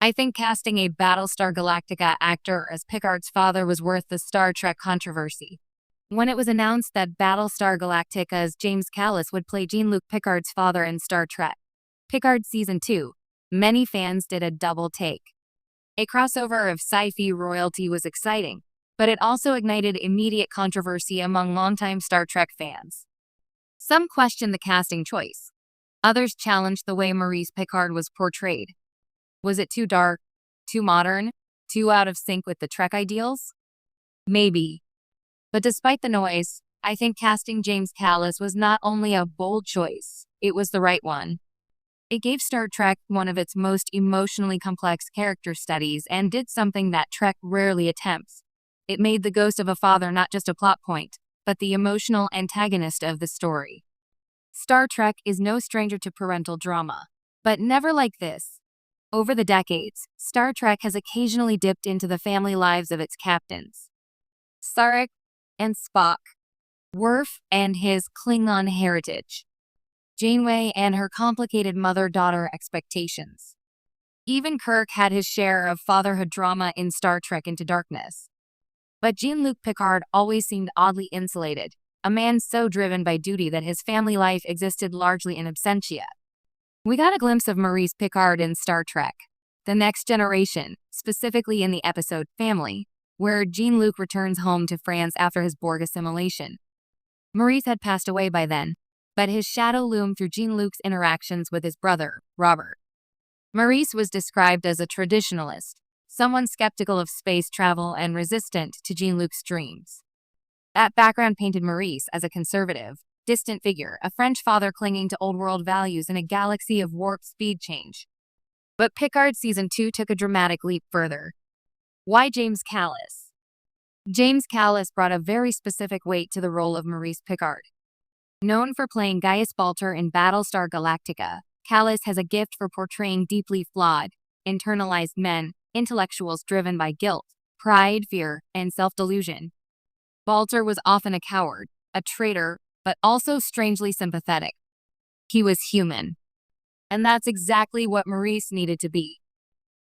I think casting a Battlestar Galactica actor as Picard's father was worth the Star Trek controversy. When it was announced that Battlestar Galactica's James Callis would play Jean-Luc Picard's father in Star Trek Picard Season 2, many fans did a double take. A crossover of sci-fi royalty was exciting, but it also ignited immediate controversy among longtime Star Trek fans. Some questioned the casting choice. Others challenged the way Maurice Picard was portrayed. Was it too dark, too modern, too out of sync with the Trek ideals? Maybe. But despite the noise, I think casting James Callis was not only a bold choice, it was the right one. It gave Star Trek one of its most emotionally complex character studies and did something that Trek rarely attempts. It made the ghost of a father not just a plot point, but the emotional antagonist of the story. Star Trek is no stranger to parental drama, but never like this. Over the decades, Star Trek has occasionally dipped into the family lives of its captains. Sarek and Spock, Worf and his Klingon heritage, Janeway and her complicated mother-daughter expectations. Even Kirk had his share of fatherhood drama in Star Trek Into Darkness. But Jean-Luc Picard always seemed oddly insulated, a man so driven by duty that his family life existed largely in absentia. We got a glimpse of Maurice Picard in Star Trek The Next Generation, specifically in the episode Family, where Jean-Luc returns home to France after his Borg assimilation. Maurice had passed away by then, but his shadow loomed through Jean-Luc's interactions with his brother, Robert. Maurice was described as a traditionalist, someone skeptical of space travel and resistant to Jean-Luc's dreams. That background painted Maurice as a conservative, distant figure, a French father clinging to old-world values in a galaxy of warp speed change. But Picard Season 2 took a dramatic leap further. Why James Callis? James Callis brought a very specific weight to the role of Maurice Picard. Known for playing Gaius Baltar in Battlestar Galactica, Callis has a gift for portraying deeply flawed, internalized men, intellectuals driven by guilt, pride, fear, and self-delusion. Baltar was often a coward, a traitor, but also strangely sympathetic. He was human. And that's exactly what Maurice needed to be.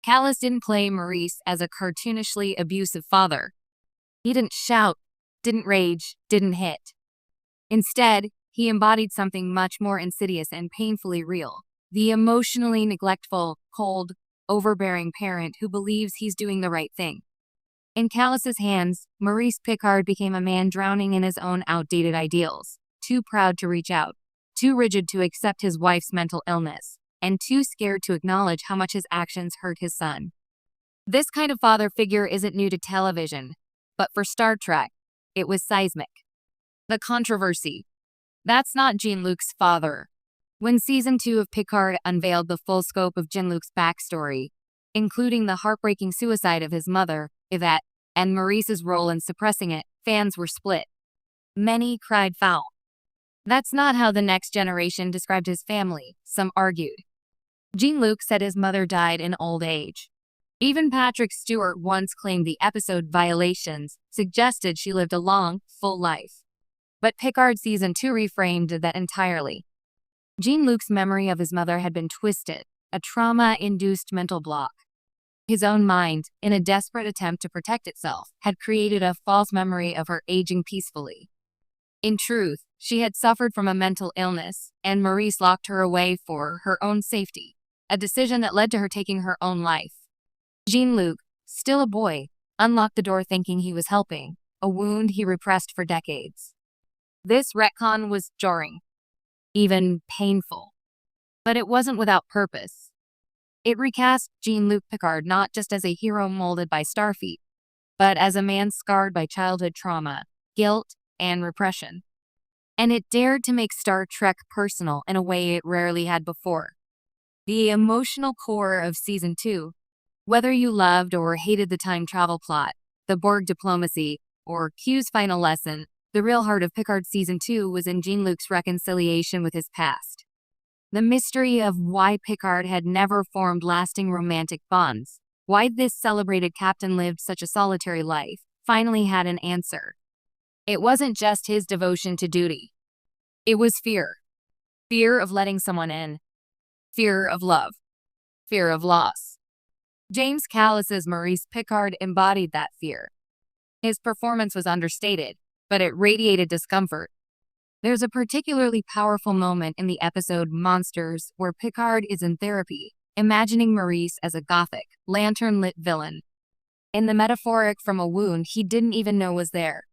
Callis didn't play Maurice as a cartoonishly abusive father. He didn't shout, didn't rage, didn't hit. Instead, he embodied something much more insidious and painfully real. The emotionally neglectful, cold, overbearing parent who believes he's doing the right thing. In Callis's hands, Maurice Picard became a man drowning in his own outdated ideals, too proud to reach out, too rigid to accept his wife's mental illness, and too scared to acknowledge how much his actions hurt his son. This kind of father figure isn't new to television, but for Star Trek, it was seismic. The controversy. That's not Jean-Luc's father. When Season 2 of Picard unveiled the full scope of Jean-Luc's backstory, including the heartbreaking suicide of his mother, Yvette, and Maurice's role in suppressing it, fans were split. Many cried foul. That's not how The Next Generation described his family, some argued. Jean-Luc said his mother died in old age. Even Patrick Stewart once claimed the episode Violations suggested she lived a long, full life. But Picard Season 2 reframed that entirely. Jean-Luc's memory of his mother had been twisted, a trauma-induced mental block. His own mind, in a desperate attempt to protect itself, had created a false memory of her aging peacefully. In truth, she had suffered from a mental illness, and Maurice locked her away for her own safety, a decision that led to her taking her own life. Jean-Luc, still a boy, unlocked the door thinking he was helping, a wound he repressed for decades. This retcon was jarring, even painful. But it wasn't without purpose. It recast Jean-Luc Picard not just as a hero molded by Starfleet, but as a man scarred by childhood trauma, guilt, and repression. And it dared to make Star Trek personal in a way it rarely had before. The emotional core of Season 2, whether you loved or hated the time travel plot, the Borg diplomacy, or Q's final lesson, the real heart of Picard Season 2 was in Jean-Luc's reconciliation with his past. The mystery of why Picard had never formed lasting romantic bonds, why this celebrated captain lived such a solitary life, finally had an answer. It wasn't just his devotion to duty. It was fear. Fear of letting someone in. Fear of love. Fear of loss. James Callis's Maurice Picard embodied that fear. His performance was understated, but it radiated discomfort. There's a particularly powerful moment in the episode Monsters where Picard is in therapy, imagining Maurice as a gothic, lantern-lit villain. In the metaphoric from a wound he didn't even know was there.